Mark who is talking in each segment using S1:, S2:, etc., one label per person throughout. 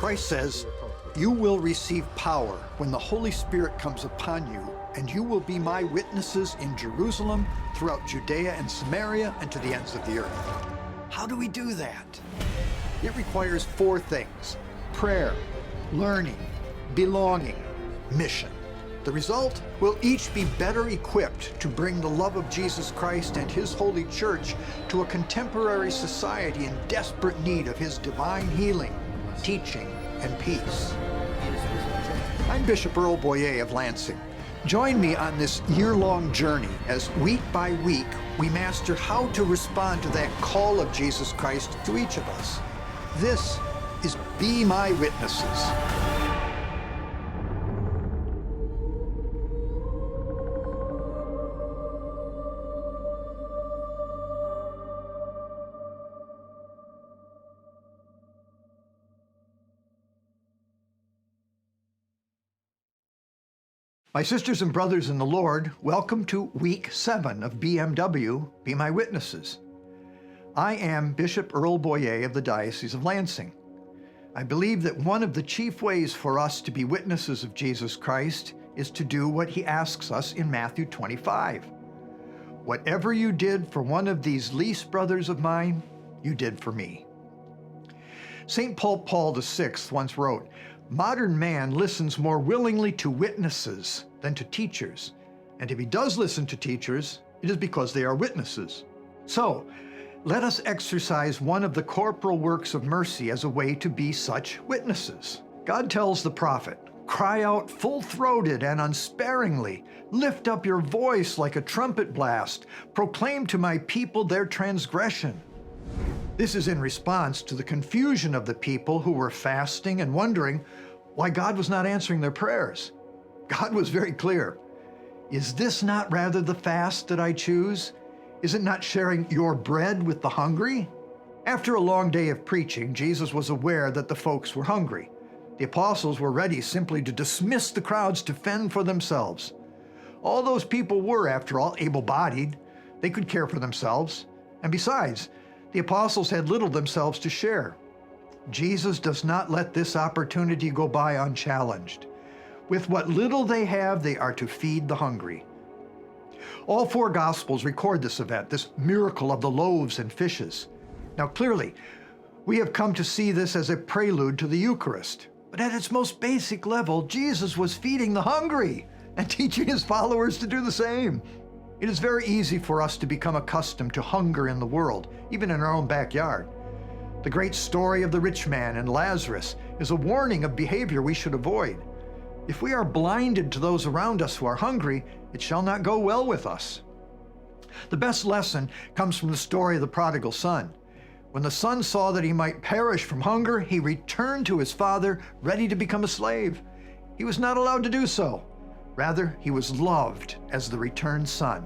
S1: Christ says, "You will receive power when the Holy Spirit comes upon you, and you will be my witnesses in Jerusalem, throughout Judea and Samaria, and to the ends of the earth." How do we do that? It requires 4 things: prayer, learning, belonging, mission. The result? We'll each be better equipped to bring the love of Jesus Christ and His holy church to a contemporary society in desperate need of His divine healing, teaching, and peace. I'm Bishop Earl Boyea of Lansing. Join me on this year-long journey as week by week we master how to respond to that call of Jesus Christ to each of us. This is Be My Witnesses. My sisters and brothers in the Lord, welcome to Week 7 of BMW, Be My Witnesses. I am Bishop Earl Boyea of the Diocese of Lansing. I believe that one of the chief ways for us to be witnesses of Jesus Christ is to do what He asks us in Matthew 25. "Whatever you did for one of these least brothers of mine, you did for me." St. Paul VI once wrote, "Modern man listens more willingly to witnesses than to teachers, and if he does listen to teachers, it is because they are witnesses." So, let us exercise one of the corporal works of mercy as a way to be such witnesses. God tells the prophet, "Cry out full-throated and unsparingly. Lift up your voice like a trumpet blast. Proclaim to my people their transgression." This is in response to the confusion of the people who were fasting and wondering why God was not answering their prayers. God was very clear. "Is this not rather the fast that I choose? Is it not sharing your bread with the hungry?" After a long day of preaching, Jesus was aware that the folks were hungry. The apostles were ready simply to dismiss the crowds to fend for themselves. All those people were, after all, able-bodied. They could care for themselves. And besides, the apostles had little themselves to share. Jesus does not let this opportunity go by unchallenged. With what little they have, they are to feed the hungry. All 4 Gospels record this event, this miracle of the loaves and fishes. Now clearly, we have come to see this as a prelude to the Eucharist. But at its most basic level, Jesus was feeding the hungry and teaching His followers to do the same. It is very easy for us to become accustomed to hunger in the world, even in our own backyard. The great story of the rich man and Lazarus is a warning of behavior we should avoid. If we are blinded to those around us who are hungry, it shall not go well with us. The best lesson comes from the story of the prodigal son. When the son saw that he might perish from hunger, he returned to his father, ready to become a slave. He was not allowed to do so. Rather, he was loved as the returned son.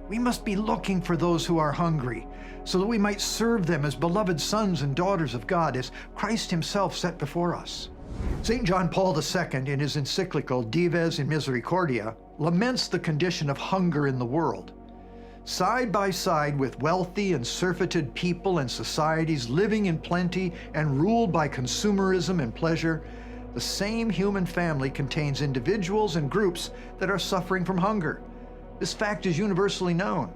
S1: We must be looking for those who are hungry, so that we might serve them as beloved sons and daughters of God, as Christ Himself set before us. St. John Paul II, in his encyclical Dives in Misericordia, laments the condition of hunger in the world. Side by side with wealthy and surfeited people and societies living in plenty and ruled by consumerism and pleasure, the same human family contains individuals and groups that are suffering from hunger. This fact is universally known.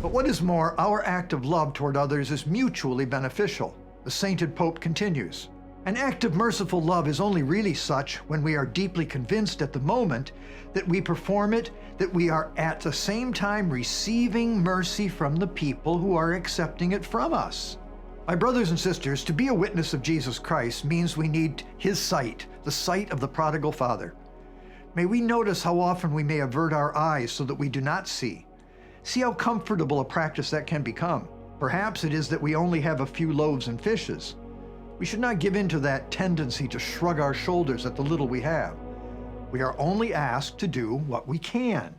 S1: But what is more, our act of love toward others is mutually beneficial. The sainted Pope continues, "An act of merciful love is only really such when we are deeply convinced at the moment that we perform it, that we are at the same time receiving mercy from the people who are accepting it from us." My brothers and sisters, to be a witness of Jesus Christ means we need His sight, the sight of the prodigal father. May we notice how often we may avert our eyes so that we do not see. See how comfortable a practice that can become. Perhaps it is that we only have a few loaves and fishes. We should not give in to that tendency to shrug our shoulders at the little we have. We are only asked to do what we can.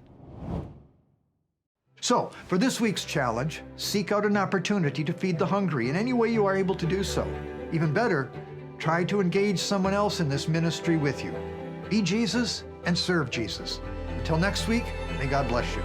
S1: So, for this week's challenge, seek out an opportunity to feed the hungry in any way you are able to do so. Even better, try to engage someone else in this ministry with you. Be Jesus and serve Jesus. Until next week, may God bless you.